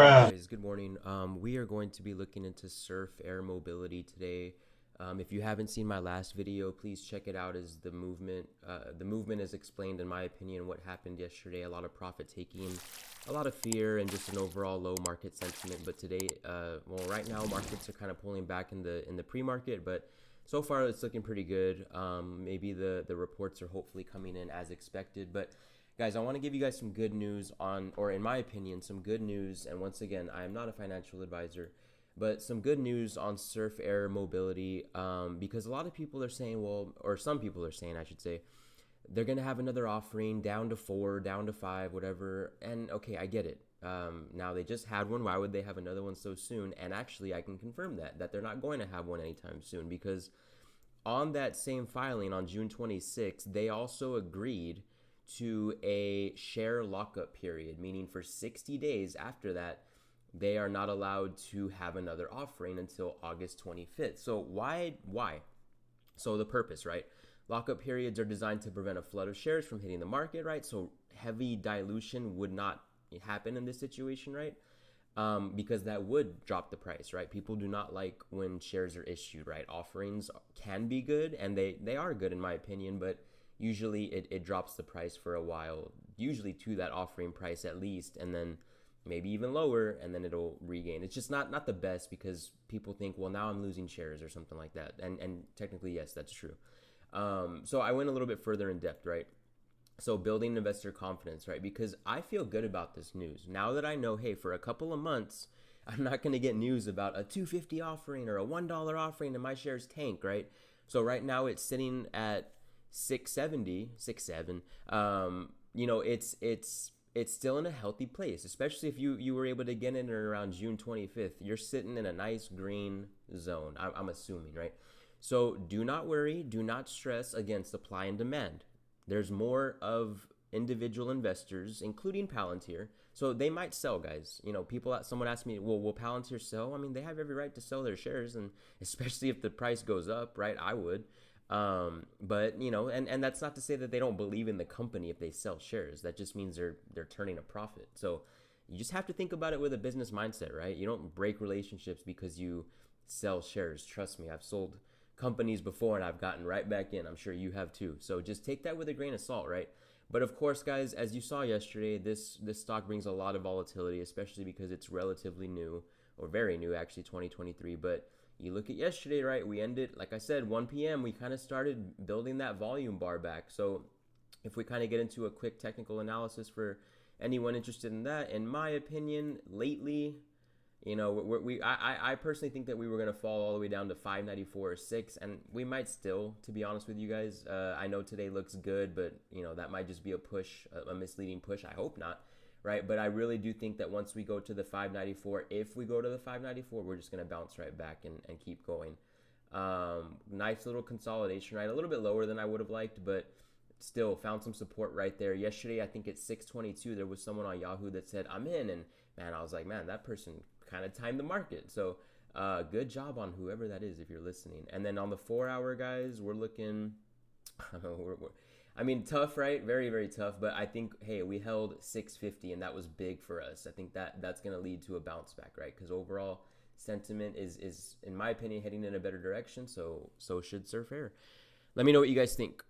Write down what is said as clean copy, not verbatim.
Guys, good morning. We are going to be looking into surf air mobility today. If you haven't seen my last video, please check it out. As the movement is explained, in my opinion, what happened yesterday. A lot of profit taking, a lot of fear, and just an overall low market sentiment. But today, well, right now markets are kind of pulling back in the pre-market, but so far it's looking pretty good. Maybe the reports are hopefully coming in as expected, but guys, I want to give you guys some good news on, or in my opinion, some good news. And once again, I am not a financial advisor, but some good news on surf air mobility, because a lot of people are saying, well, or some people are saying, I should say, they're going to have another offering down to 4, down to 5, whatever. And okay, I get it. Now they just had one. Why would they have another one so soon? And actually, I can confirm that they're not going to have one anytime soon, because on that same filing on June 26th, they also agreed to a share lockup period, meaning for 60 days after that, they are not allowed to have another offering until August 25th. So why? So the purpose, right? Lockup periods are designed to prevent a flood of shares from hitting the market, right? So heavy dilution would not happen in this situation, right? Because that would drop the price, right? People do not like when shares are issued, right? Offerings can be good, and they are good in my opinion, but usually it drops the price for a while, usually to that offering price at least, and then maybe even lower, and then it'll regain. It's just not the best, because people think, well, now I'm losing shares or something like that. And technically, yes, that's true. So I went a little bit further in depth, right? So building investor confidence, right? Because I feel good about this news. Now that I know, hey, for a couple of months, I'm not going to get news about a 250 offering or a $1 offering and my shares tank, right? So right now it's sitting at 670, 67. It's still in a healthy place, especially if you were able to get in around June 25th. You're sitting in a nice green zone, I'm assuming, right? So do not worry, do not stress. Again, supply and demand. There's more of individual investors, including Palantir. So they might sell, guys. Someone asked me, well, will Palantir sell? I mean, they have every right to sell their shares, and especially if the price goes up, right? I would. But and that's not to say that they don't believe in the company if they sell shares. That just means they're turning a profit. So you just have to think about it with a business mindset, right? You don't break relationships because you sell shares. Trust me, I've sold companies before and I've gotten right back in. I'm sure you have too. So just take that with a grain of salt, right? But of course, guys, as you saw yesterday, this stock brings a lot of volatility, especially because it's relatively new, or very new actually, 2023. But you look at yesterday, right? We ended, like I said, 1 p.m. We kind of started building that volume bar back. So if we kind of get into a quick technical analysis for anyone interested in that, in my opinion, lately, I personally think that we were going to fall all the way down to 594 or 6, and we might still, to be honest with you guys. I know today looks good, but that might just be a push, a misleading push. I hope not, right? But I really do think that once we go to the 594, if we go to the 594, we're just going to bounce right back and keep going. Nice little consolidation, right? A little bit lower than I would have liked, but still found some support right there. Yesterday, I think at 622, there was someone on Yahoo that said, I'm in. And man, I was like, man, that person kind of timed the market. So good job on whoever that is if you're listening. And then on the 4-hour, guys, we're looking, tough, right? Very, very tough. But I think, hey, we held 650, and that was big for us. I think that's going to lead to a bounce back, right? Because overall sentiment is, in my opinion, heading in a better direction. So should Surf Air. Let me know what you guys think.